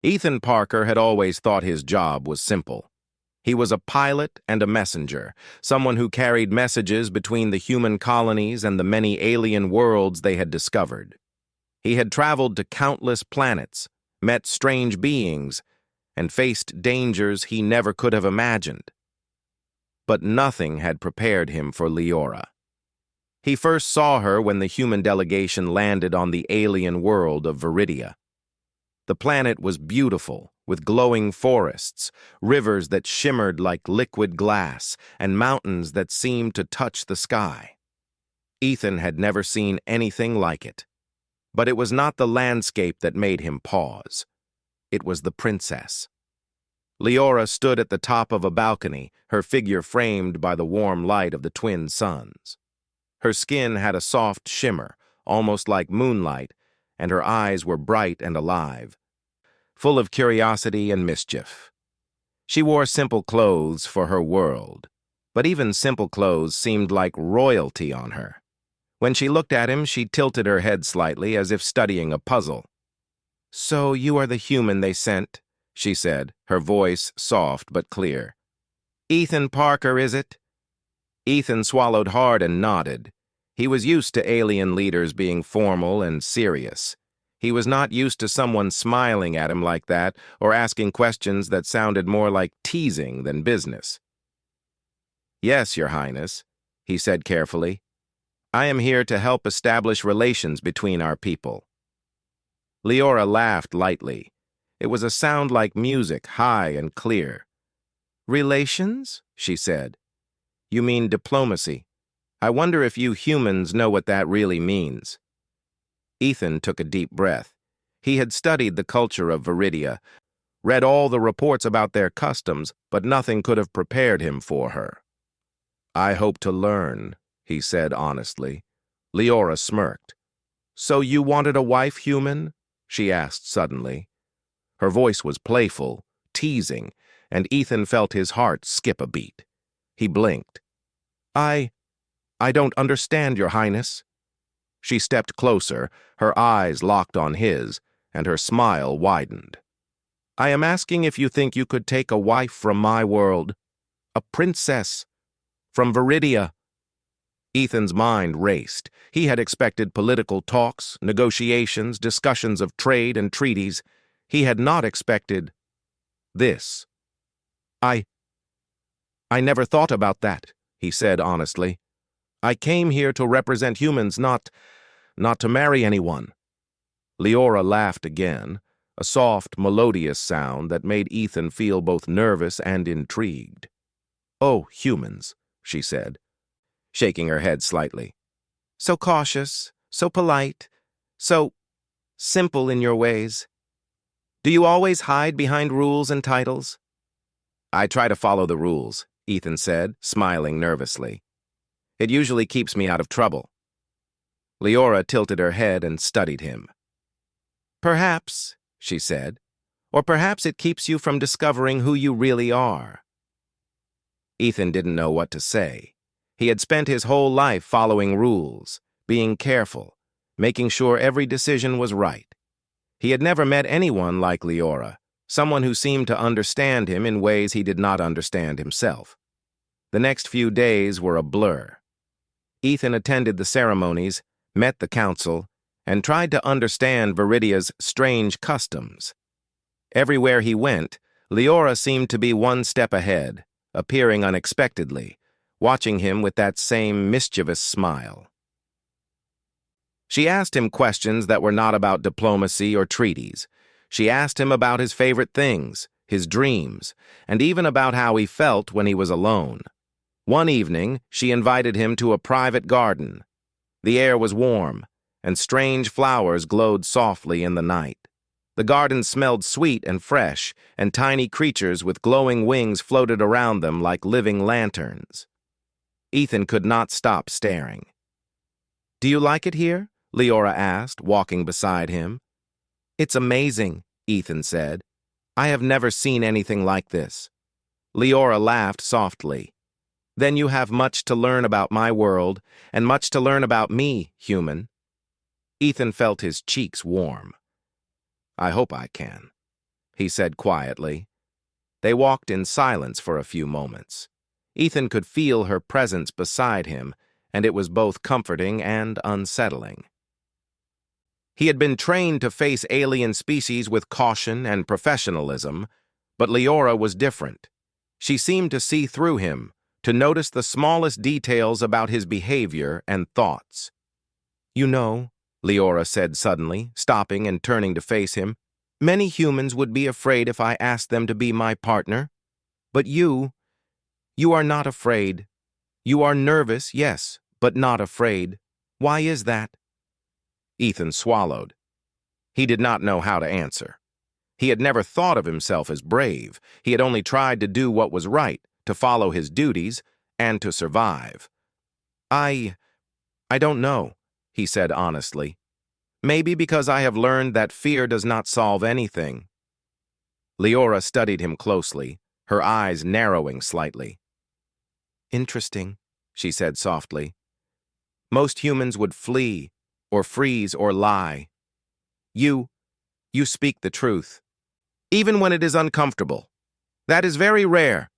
Ethan Parker had always thought his job was simple. He was a pilot and a messenger, someone who carried messages between the human colonies and the many alien worlds they had discovered. He had traveled to countless planets, met strange beings, and faced dangers he never could have imagined. But nothing had prepared him for Leora. He first saw her when the human delegation landed on the alien world of Viridia. The planet was beautiful, with glowing forests, rivers that shimmered like liquid glass, and mountains that seemed to touch the sky. Ethan had never seen anything like it. But it was not the landscape that made him pause. It was the princess. Leora stood at the top of a balcony, her figure framed by the warm light of the twin suns. Her skin had a soft shimmer, almost like moonlight, and her eyes were bright and alive, full of curiosity and mischief. She wore simple clothes for her world, but even simple clothes seemed like royalty on her. When she looked at him, she tilted her head slightly, as if studying a puzzle. "So you are the human they sent," she said, her voice soft but clear. "Ethan Parker, is it?" Ethan swallowed hard and nodded. He was used to alien leaders being formal and serious. He was not used to someone smiling at him like that or asking questions that sounded more like teasing than business. "Yes, Your Highness," he said carefully. "I am here to help establish relations between our people." Leora laughed lightly. It was a sound like music, high and clear. "Relations?" she said. "You mean diplomacy. I wonder if you humans know what that really means." Ethan took a deep breath. He had studied the culture of Viridia, read all the reports about their customs, but nothing could have prepared him for her. "I hope to learn," he said honestly. Leora smirked. "So you wanted a wife, human?" she asked suddenly. Her voice was playful, teasing, and Ethan felt his heart skip a beat. He blinked. I don't understand, Your Highness." She stepped closer, her eyes locked on his, and her smile widened. "I am asking if you think you could take a wife from my world. A princess. From Viridia." Ethan's mind raced. He had expected political talks, negotiations, discussions of trade and treaties. He had not expected this. I never thought about that," he said honestly. "I came here to represent humans, not to marry anyone." Leora laughed again, a soft, melodious sound that made Ethan feel both nervous and intrigued. "Oh, humans," she said, shaking her head slightly. "So cautious, so polite, so simple in your ways. Do you always hide behind rules and titles?" "I try to follow the rules," Ethan said, smiling nervously. "It usually keeps me out of trouble." Leora tilted her head and studied him. "Perhaps," she said, "or perhaps it keeps you from discovering who you really are." Ethan didn't know what to say. He had spent his whole life following rules, being careful, making sure every decision was right. He had never met anyone like Leora, someone who seemed to understand him in ways he did not understand himself. The next few days were a blur. Ethan attended the ceremonies, met the council, and tried to understand Viridia's strange customs. Everywhere he went, Leora seemed to be one step ahead, appearing unexpectedly, watching him with that same mischievous smile. She asked him questions that were not about diplomacy or treaties. She asked him about his favorite things, his dreams, and even about how he felt when he was alone. One evening, she invited him to a private garden. The air was warm, and strange flowers glowed softly in the night. The garden smelled sweet and fresh, and tiny creatures with glowing wings floated around them like living lanterns. Ethan could not stop staring. "Do you like it here?" Leora asked, walking beside him. "It's amazing," Ethan said. "I have never seen anything like this." Leora laughed softly. "Then you have much to learn about my world, and much to learn about me, human." Ethan felt his cheeks warm. "I hope I can." he said quietly. They walked in silence for a few moments. Ethan could feel her presence beside him, and it was both comforting and unsettling. He had been trained to face alien species with caution and professionalism, but Leora was different. She seemed to see through him, to notice the smallest details about his behavior and thoughts. "You know," Leora said suddenly, stopping and turning to face him, "many humans would be afraid if I asked them to be my partner. But you are not afraid. You are nervous, yes, but not afraid. Why is that?" Ethan swallowed. He did not know how to answer. He had never thought of himself as brave. He had only tried to do what was right, to follow his duties, and to survive. I don't know," he said honestly. "Maybe because I have learned that fear does not solve anything." Leora studied him closely, her eyes narrowing slightly. "Interesting," she said softly. "Most humans would flee, or freeze, or lie. You speak the truth, even when it is uncomfortable. That is very rare."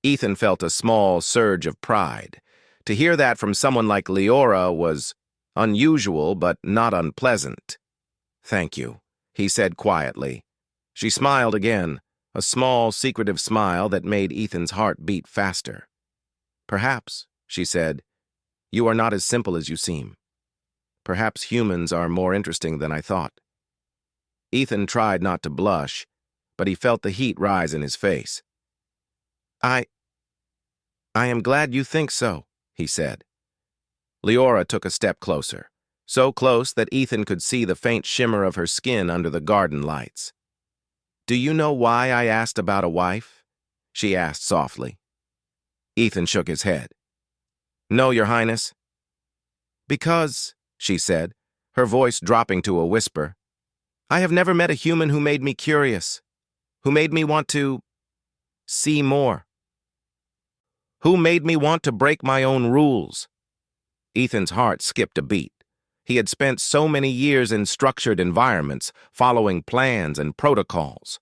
Ethan felt a small surge of pride. To hear that from someone like Leora was unusual but not unpleasant. "Thank you," he said quietly. She smiled again, a small, secretive smile that made Ethan's heart beat faster. "Perhaps," she said, "you are not as simple as you seem. Perhaps humans are more interesting than I thought." Ethan tried not to blush, but he felt the heat rise in his face. I am glad you think so," he said. Leora took a step closer, so close that Ethan could see the faint shimmer of her skin under the garden lights. "Do you know why I asked about a wife?" she asked softly. Ethan shook his head. "No, Your Highness." "Because," she said, her voice dropping to a whisper, "I have never met a human who made me curious, who made me want to see more, who made me want to break my own rules." Ethan's heart skipped a beat. He had spent so many years in structured environments, following plans and protocols.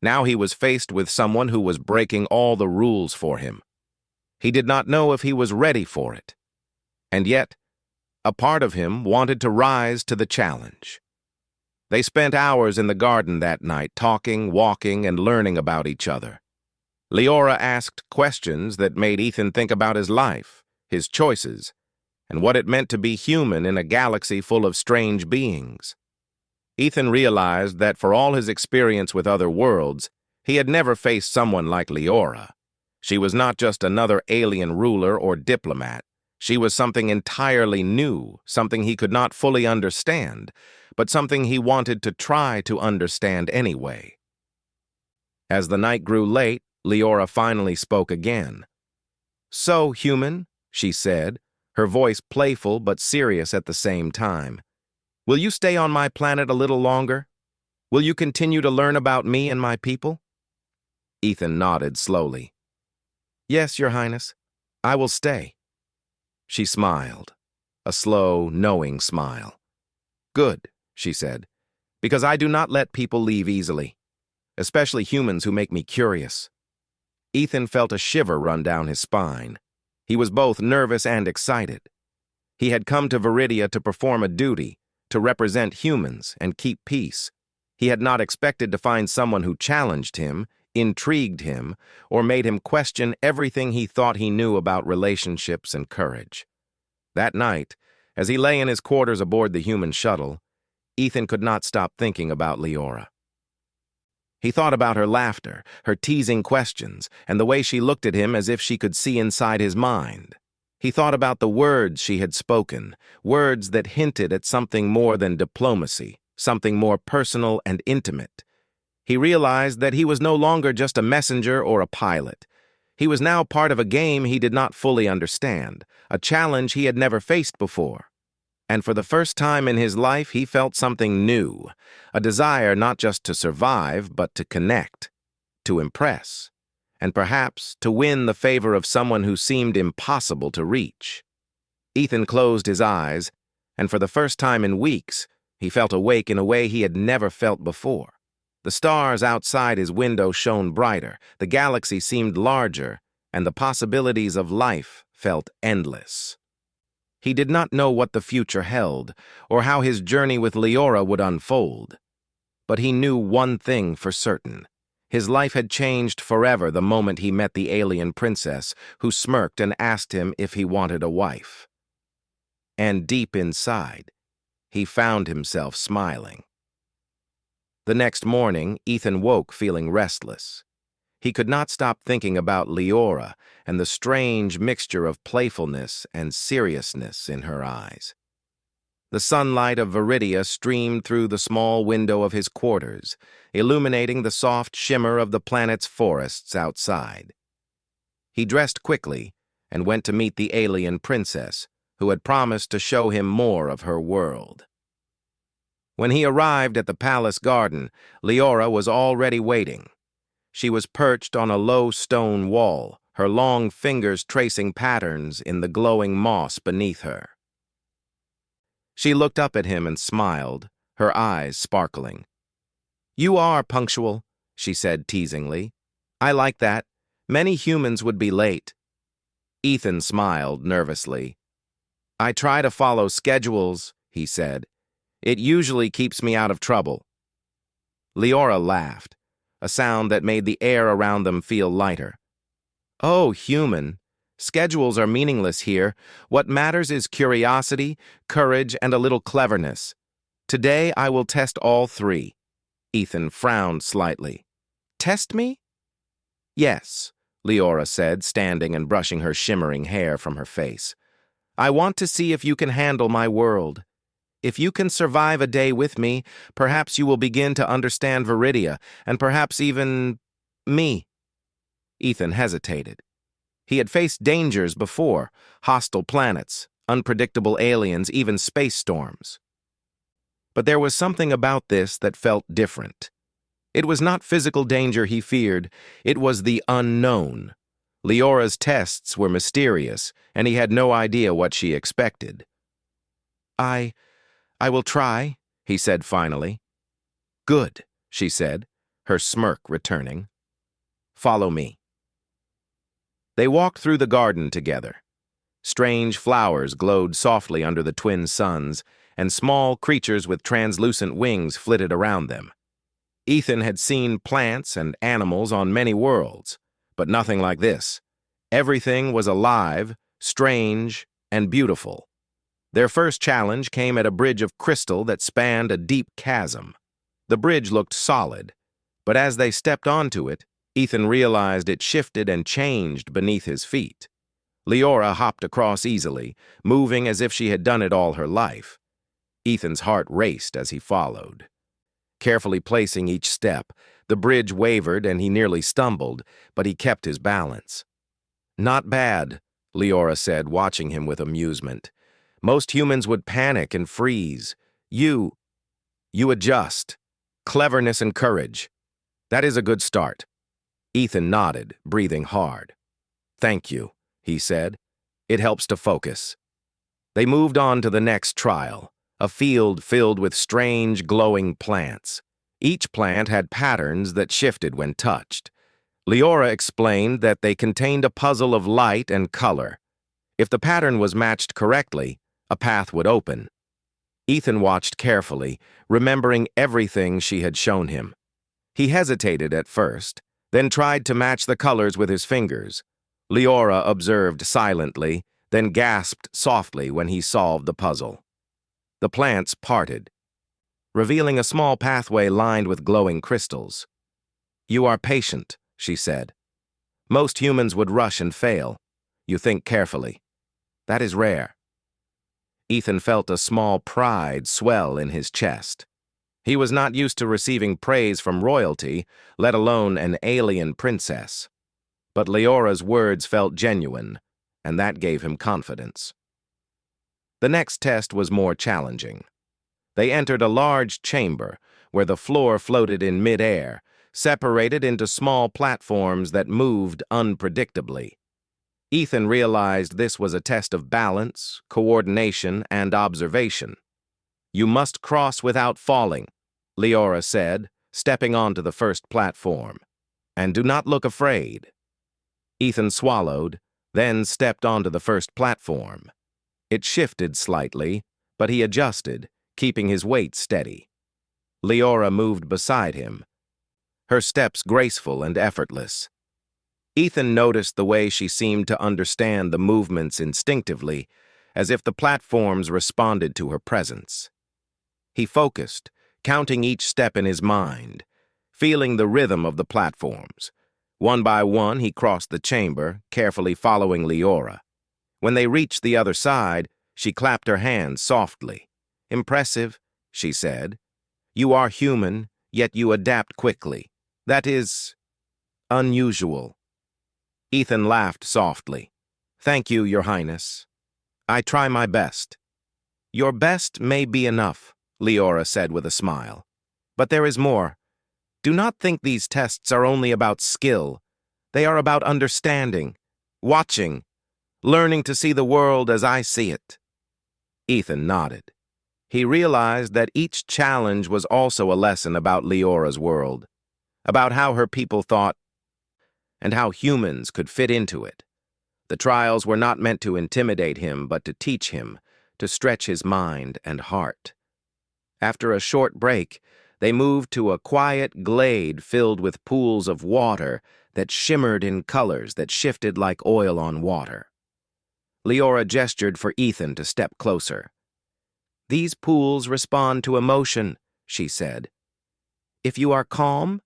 Now he was faced with someone who was breaking all the rules for him. He did not know if he was ready for it. And yet, a part of him wanted to rise to the challenge. They spent hours in the garden that night, talking, walking, and learning about each other. Leora asked questions that made Ethan think about his life, his choices, and what it meant to be human in a galaxy full of strange beings. Ethan realized that for all his experience with other worlds, he had never faced someone like Leora. She was not just another alien ruler or diplomat. She was something entirely new, something he could not fully understand, but something he wanted to try to understand anyway. As the night grew late, Leora finally spoke again. "So, human," she said, her voice playful but serious at the same time, "will you stay on my planet a little longer? Will you continue to learn about me and my people?" Ethan nodded slowly. "Yes, Your Highness, I will stay." She smiled, a slow, knowing smile. "Good," she said, "because I do not let people leave easily, especially humans who make me curious." Ethan felt a shiver run down his spine. He was both nervous and excited. He had come to Viridia to perform a duty, to represent humans and keep peace. He had not expected to find someone who challenged him, intrigued him, or made him question everything he thought he knew about relationships and courage. That night, as he lay in his quarters aboard the human shuttle, Ethan could not stop thinking about Leora. He thought about her laughter, her teasing questions, and the way she looked at him as if she could see inside his mind. He thought about the words she had spoken, words that hinted at something more than diplomacy, something more personal and intimate. He realized that he was no longer just a messenger or a pilot. He was now part of a game he did not fully understand, a challenge he had never faced before. And for the first time in his life, he felt something new, a desire not just to survive, but to connect, to impress, and perhaps to win the favor of someone who seemed impossible to reach. Ethan closed his eyes, and for the first time in weeks, he felt awake in a way he had never felt before. The stars outside his window shone brighter, the galaxy seemed larger, and the possibilities of life felt endless. He did not know what the future held, or how his journey with Leora would unfold. But he knew one thing for certain. His life had changed forever the moment he met the alien princess, who smirked and asked him if he wanted a wife. And deep inside, he found himself smiling. The next morning, Ethan woke feeling restless. He could not stop thinking about Leora and the strange mixture of playfulness and seriousness in her eyes. The sunlight of Viridia streamed through the small window of his quarters, illuminating the soft shimmer of the planet's forests outside. He dressed quickly and went to meet the alien princess, who had promised to show him more of her world. When he arrived at the palace garden, Leora was already waiting. She was perched on a low stone wall, her long fingers tracing patterns in the glowing moss beneath her. She looked up at him and smiled, her eyes sparkling. "You are punctual," she said teasingly. "I like that. Many humans would be late." Ethan smiled nervously. "I try to follow schedules," he said. "It usually keeps me out of trouble." Leora laughed, a sound that made the air around them feel lighter. "Oh, human. Schedules are meaningless here. What matters is curiosity, courage, and a little cleverness. Today I will test all three." Ethan frowned slightly. "Test me?" "Yes," Leora said, standing and brushing her shimmering hair from her face. "I want to see if you can handle my world. If you can survive a day with me, perhaps you will begin to understand Viridia, and perhaps even me." Ethan hesitated. He had faced dangers before, hostile planets, unpredictable aliens, even space storms. But there was something about this that felt different. It was not physical danger he feared, it was the unknown. Leora's tests were mysterious, and he had no idea what she expected. I will try," he said finally. "Good," she said, her smirk returning. "Follow me." They walked through the garden together. Strange flowers glowed softly under the twin suns, and small creatures with translucent wings flitted around them. Ethan had seen plants and animals on many worlds, but nothing like this. Everything was alive, strange, and beautiful. Their first challenge came at a bridge of crystal that spanned a deep chasm. The bridge looked solid, but as they stepped onto it, Ethan realized it shifted and changed beneath his feet. Leora hopped across easily, moving as if she had done it all her life. Ethan's heart raced as he followed. Carefully placing each step, the bridge wavered and he nearly stumbled, but he kept his balance. "Not bad," Leora said, watching him with amusement. "Most humans would panic and freeze. You adjust. Cleverness and courage. That is a good start." Ethan nodded, breathing hard. "Thank you," he said. "It helps to focus." They moved on to the next trial, a field filled with strange, glowing plants. Each plant had patterns that shifted when touched. Leora explained that they contained a puzzle of light and color. If the pattern was matched correctly, a path would open. Ethan watched carefully, remembering everything she had shown him. He hesitated at first, then tried to match the colors with his fingers. Leora observed silently, then gasped softly when he solved the puzzle. The plants parted, revealing a small pathway lined with glowing crystals. "You are patient," she said. "Most humans would rush and fail. You think carefully. That is rare." Ethan felt a small pride swell in his chest. He was not used to receiving praise from royalty, let alone an alien princess. But Leora's words felt genuine, and that gave him confidence. The next test was more challenging. They entered a large chamber where the floor floated in mid-air, separated into small platforms that moved unpredictably. Ethan realized this was a test of balance, coordination, and observation. "You must cross without falling," Leora said, stepping onto the first platform. "And do not look afraid." Ethan swallowed, then stepped onto the first platform. It shifted slightly, but he adjusted, keeping his weight steady. Leora moved beside him, her steps graceful and effortless. Ethan noticed the way she seemed to understand the movements instinctively, as if the platforms responded to her presence. He focused, counting each step in his mind, feeling the rhythm of the platforms. One by one, he crossed the chamber, carefully following Leora. When they reached the other side, she clapped her hands softly. "Impressive," she said. "You are human, yet you adapt quickly. That is unusual." Ethan laughed softly. "Thank you, Your Highness. I try my best." "Your best may be enough," Leora said with a smile. "But there is more. Do not think these tests are only about skill. They are about understanding, watching, learning to see the world as I see it." Ethan nodded. He realized that each challenge was also a lesson about Leora's world, about how her people thought, and how humans could fit into it. The trials were not meant to intimidate him, but to teach him, to stretch his mind and heart. After a short break, they moved to a quiet glade filled with pools of water that shimmered in colors that shifted like oil on water. Leora gestured for Ethan to step closer. "These pools respond to emotion," she said. "If you are calm,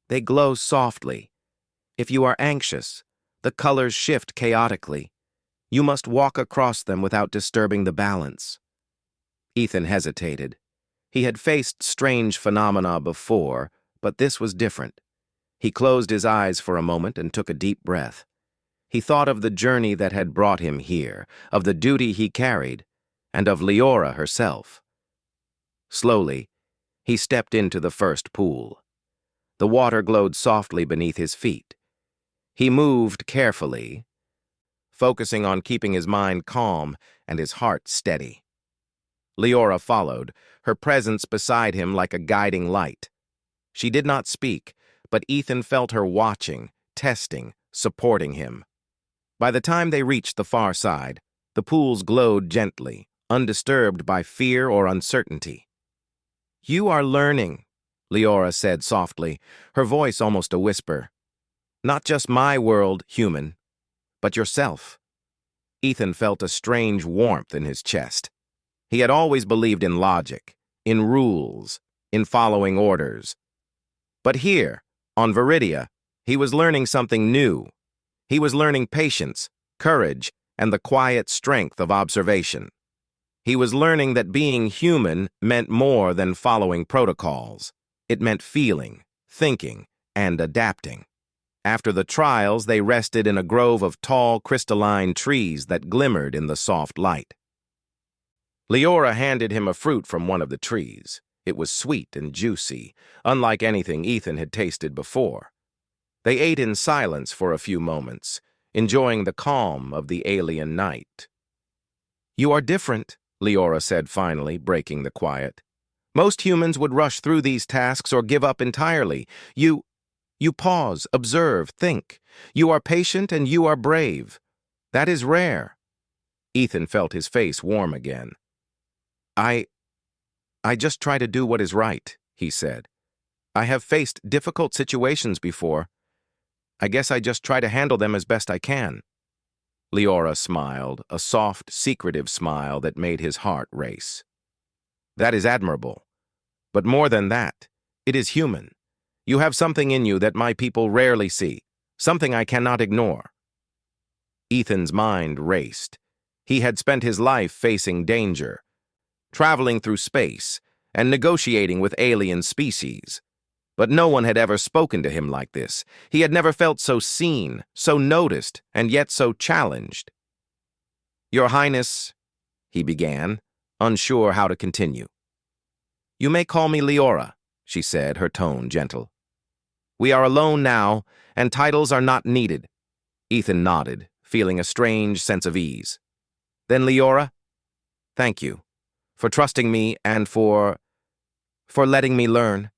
they glow softly. If you are anxious, the colors shift chaotically. You must walk across them without disturbing the balance." Ethan hesitated. He had faced strange phenomena before, but this was different. He closed his eyes for a moment and took a deep breath. He thought of the journey that had brought him here, of the duty he carried, and of Leora herself. Slowly, he stepped into the first pool. The water glowed softly beneath his feet. He moved carefully, focusing on keeping his mind calm and his heart steady. Leora followed, her presence beside him like a guiding light. She did not speak, but Ethan felt her watching, testing, supporting him. By the time they reached the far side, the pools glowed gently, undisturbed by fear or uncertainty. "You are learning," Leora said softly, her voice almost a whisper. "Not just my world, human, but yourself." Ethan felt a strange warmth in his chest. He had always believed in logic, in rules, in following orders. But here, on Viridia, he was learning something new. He was learning patience, courage, and the quiet strength of observation. He was learning that being human meant more than following protocols. It meant feeling, thinking, and adapting. After the trials, they rested in a grove of tall, crystalline trees that glimmered in the soft light. Leora handed him a fruit from one of the trees. It was sweet and juicy, unlike anything Ethan had tasted before. They ate in silence for a few moments, enjoying the calm of the alien night. "You are different," Leora said finally, breaking the quiet. "Most humans would rush through these tasks or give up entirely. You pause, observe, think. You are patient and you are brave. That is rare." Ethan felt his face warm again. I just try to do what is right," he said. "I have faced difficult situations before. I guess I just try to handle them as best I can." Leora smiled, a soft, secretive smile that made his heart race. "That is admirable. But more than that, it is human. You have something in you that my people rarely see, something I cannot ignore." Ethan's mind raced. He had spent his life facing danger, traveling through space, and negotiating with alien species. But no one had ever spoken to him like this. He had never felt so seen, so noticed, and yet so challenged. "Your Highness," he began, unsure how to continue. "You may call me Leora," she said, her tone gentle. "We are alone now, and titles are not needed." Ethan nodded, feeling a strange sense of ease. "Then Leora, thank you for trusting me and for letting me learn."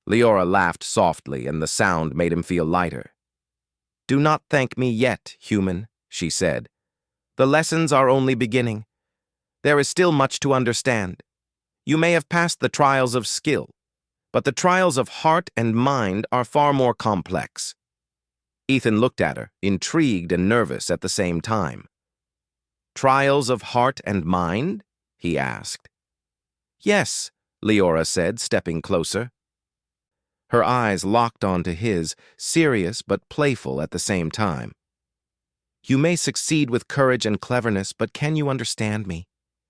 Leora laughed softly, and the sound made him feel lighter. "Do not thank me yet, human," she said. "The lessons are only beginning. There is still much to understand. You may have passed the trials of skill, but the trials of heart and mind are far more complex." Ethan looked at her, intrigued and nervous at the same time. "Trials of heart and mind?" he asked. "Yes," Leora said, stepping closer. Her eyes locked onto his, serious but playful at the same time. "You may succeed with courage and cleverness, but can you understand me?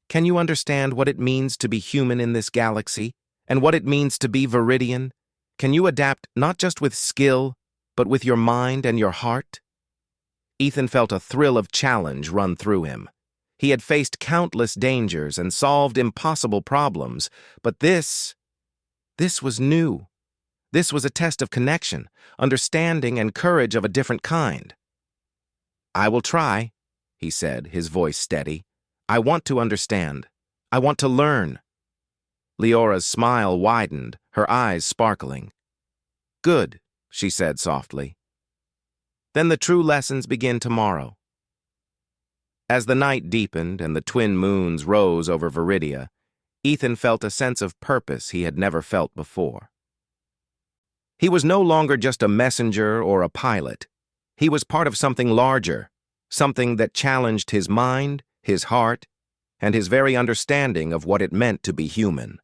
Can you understand what it means to be human in this galaxy, and what it means to be Viridian? Can you adapt not just with skill, but with your mind and your heart?" Ethan felt a thrill of challenge run through him. He had faced countless dangers and solved impossible problems, but this was new. This was a test of connection, understanding, and courage of a different kind. "I will try," he said, his voice steady. "I want to understand. I want to learn." Leora's smile widened, her eyes sparkling. "Good," she said softly. "Then the true lessons begin tomorrow." As the night deepened and the twin moons rose over Viridia, Ethan felt a sense of purpose he had never felt before. He was no longer just a messenger or a pilot. He was part of something larger, something that challenged his mind, his heart, and his very understanding of what it meant to be human.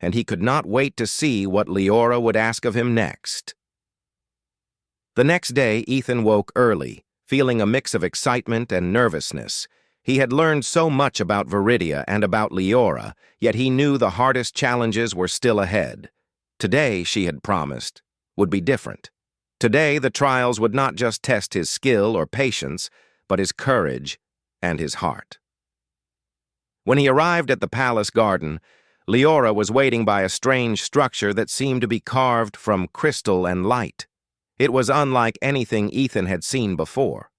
And he could not wait to see what Leora would ask of him next. The next day, Ethan woke early, feeling a mix of excitement and nervousness. He had learned so much about Viridia and about Leora, yet he knew the hardest challenges were still ahead. Today, she had promised, would be different. Today, the trials would not just test his skill or patience, but his courage and his heart. When he arrived at the palace garden, Leora was waiting by a strange structure that seemed to be carved from crystal and light. It was unlike anything Ethan had seen before.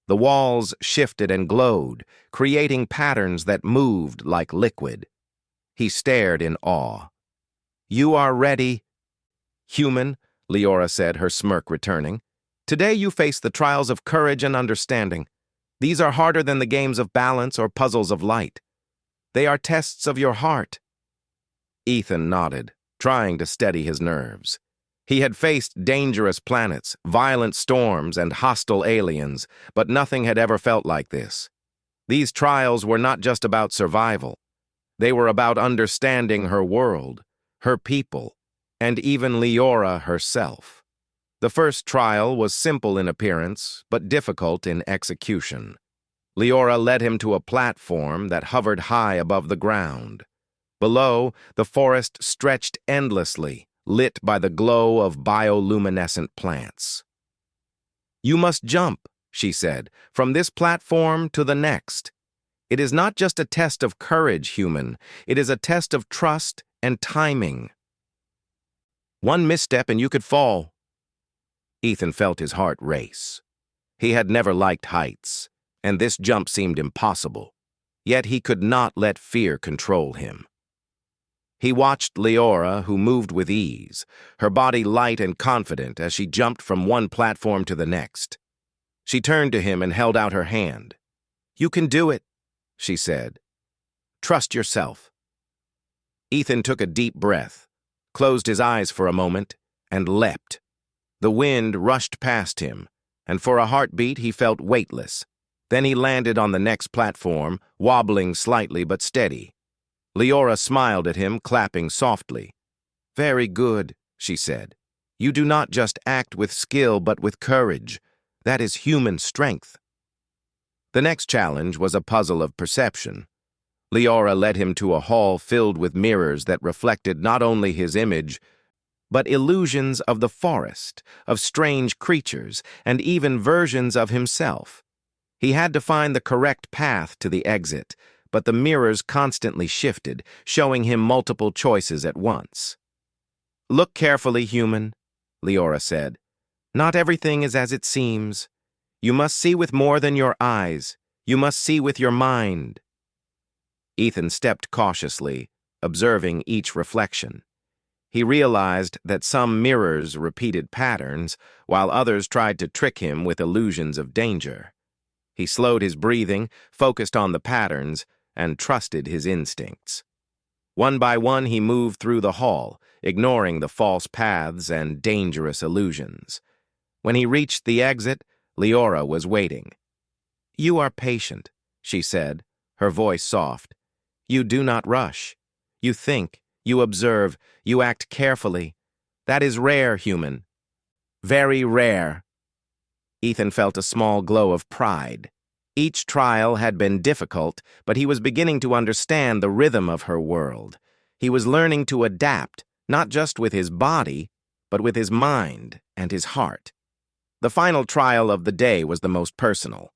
The walls shifted and glowed, creating patterns that moved like liquid. He stared in awe. "You are ready, human," Leora said, her smirk returning. "Today you face the trials of courage and understanding. These are harder than the games of balance or puzzles of light. They are tests of your heart." Ethan nodded, trying to steady his nerves. He had faced dangerous planets, violent storms, and hostile aliens, but nothing had ever felt like this. These trials were not just about survival. They were about understanding her world, her people, and even Leora herself. The first trial was simple in appearance, but difficult in execution. Leora led him to a platform that hovered high above the ground. Below, the forest stretched endlessly, lit by the glow of bioluminescent plants. "You must jump," she said, "from this platform to the next. It is not just a test of courage, human. It is a test of trust and timing. One misstep and you could fall." Ethan felt his heart race. He had never liked heights, and this jump seemed impossible. Yet he could not let fear control him. He watched Leora, who moved with ease, her body light and confident as she jumped from one platform to the next. She turned to him and held out her hand. "You can do it," she said. "Trust yourself." Ethan took a deep breath, closed his eyes for a moment, and leapt. The wind rushed past him, and for a heartbeat he felt weightless. Then he landed on the next platform, wobbling slightly but steady. Leora smiled at him, clapping softly. "Very good," she said. "You do not just act with skill but with courage. That is human strength." The next challenge was a puzzle of perception. Leora led him to a hall filled with mirrors that reflected not only his image, but illusions of the forest, of strange creatures, and even versions of himself. He had to find the correct path to the exit, but the mirrors constantly shifted, showing him multiple choices at once. "Look carefully, human," Leora said. "Not everything is as it seems. You must see with more than your eyes. You must see with your mind." Ethan stepped cautiously, observing each reflection. He realized that some mirrors repeated patterns, while others tried to trick him with illusions of danger. He slowed his breathing, focused on the patterns, and trusted his instincts. One by one, he moved through the hall, ignoring the false paths and dangerous illusions. When he reached the exit, Leora was waiting. "You are patient," she said, her voice soft. "You do not rush. You think, you observe, you act carefully. That is rare, human. Very rare." Ethan felt a small glow of pride. Each trial had been difficult, but he was beginning to understand the rhythm of her world. He was learning to adapt, not just with his body, but with his mind and his heart. The final trial of the day was the most personal.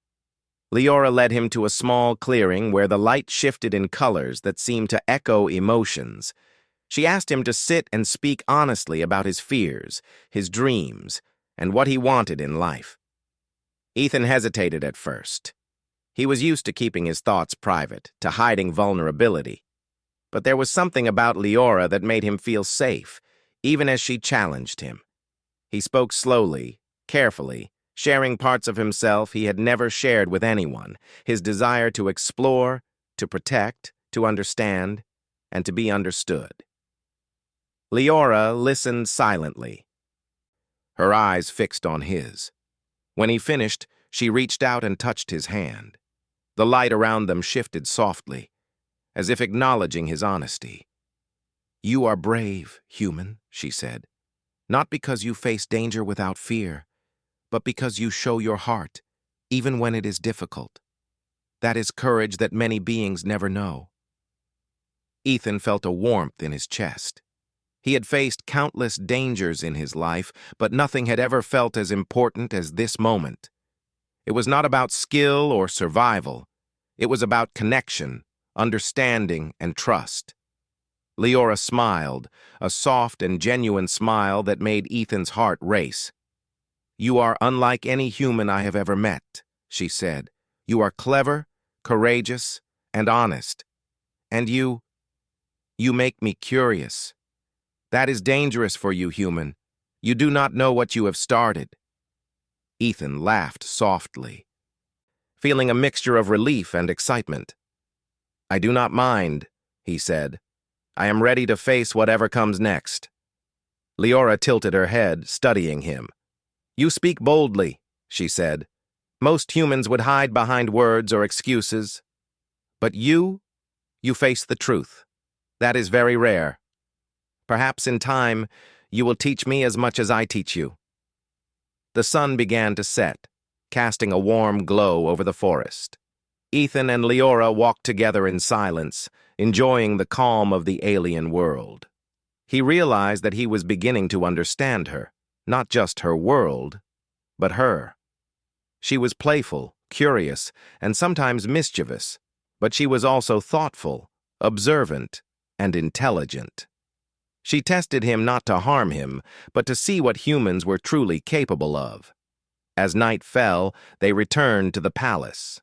Leora led him to a small clearing where the light shifted in colors that seemed to echo emotions. She asked him to sit and speak honestly about his fears, his dreams, and what he wanted in life. Ethan hesitated at first. He was used to keeping his thoughts private, to hiding vulnerability. But there was something about Leora that made him feel safe, even as she challenged him. He spoke slowly, carefully, sharing parts of himself he had never shared with anyone, his desire to explore, to protect, to understand, and to be understood. Leora listened silently, her eyes fixed on his. When he finished, she reached out and touched his hand. The light around them shifted softly, as if acknowledging his honesty. "You are brave, human," she said, "not because you face danger without fear, but because you show your heart, even when it is difficult. That is courage that many beings never know." Ethan felt a warmth in his chest. He had faced countless dangers in his life, but nothing had ever felt as important as this moment. It was not about skill or survival. It was about connection, understanding, and trust. Leora smiled, a soft and genuine smile that made Ethan's heart race. "You are unlike any human I have ever met," she said. "You are clever, courageous, and honest. And you make me curious. That is dangerous for you, human. You do not know what you have started." Ethan laughed softly, feeling a mixture of relief and excitement. "I do not mind," he said. "I am ready to face whatever comes next." Leora tilted her head, studying him. "You speak boldly," she said. "Most humans would hide behind words or excuses. But you face the truth. That is very rare. Perhaps in time, you will teach me as much as I teach you." The sun began to set, casting a warm glow over the forest. Ethan and Leora walked together in silence, enjoying the calm of the alien world. He realized that he was beginning to understand her, not just her world, but her. She was playful, curious, and sometimes mischievous, but she was also thoughtful, observant, and intelligent. She tested him not to harm him, but to see what humans were truly capable of. As night fell, they returned to the palace.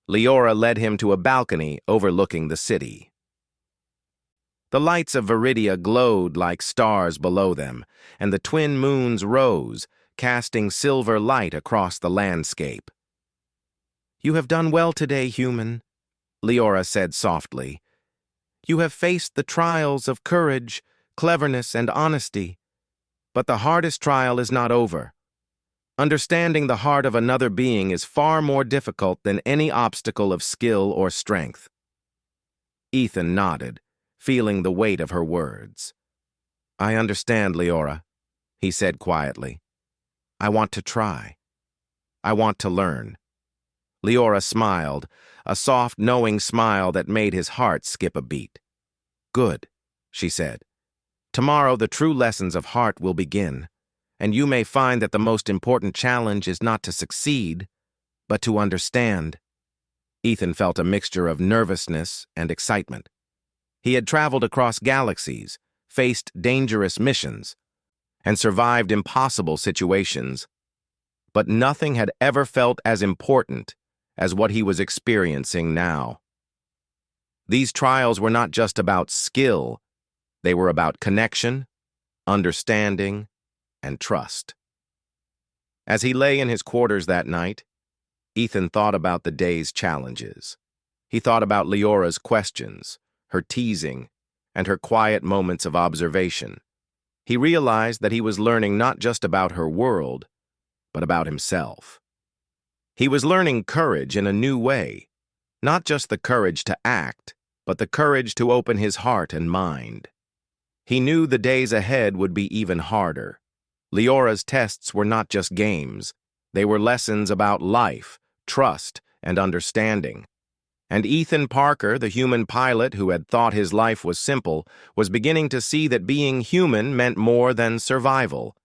Leora led him to a balcony overlooking the city. The lights of Viridia glowed like stars below them, and the twin moons rose, casting silver light across the landscape. "You have done well today, human," Leora said softly. "You have faced the trials of courage, cleverness, and honesty. But the hardest trial is not over. Understanding the heart of another being is far more difficult than any obstacle of skill or strength." Ethan nodded, feeling the weight of her words. "I understand, Leora," he said quietly. "I want to try. I want to learn." Leora smiled, a soft, knowing smile that made his heart skip a beat. "Good," she said. "Tomorrow the true lessons of heart will begin, and you may find that the most important challenge is not to succeed, but to understand." Ethan felt a mixture of nervousness and excitement. He had traveled across galaxies, faced dangerous missions, and survived impossible situations, but nothing had ever felt as important as what he was experiencing now. These trials were not just about skill, they were about connection, understanding, and trust. As he lay in his quarters that night, Ethan thought about the day's challenges. He thought about Leora's questions, her teasing, and her quiet moments of observation. He realized that he was learning not just about her world, but about himself. He was learning courage in a new way, not just the courage to act, but the courage to open his heart and mind. He knew the days ahead would be even harder. Leora's tests were not just games. They were lessons about life, trust, and understanding. And Ethan Parker, the human pilot who had thought his life was simple, was beginning to see that being human meant more than survival.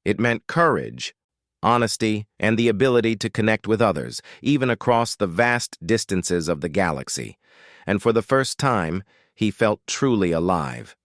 It meant courage, honesty, and the ability to connect with others, even across the vast distances of the galaxy. And for the first time, he felt truly alive.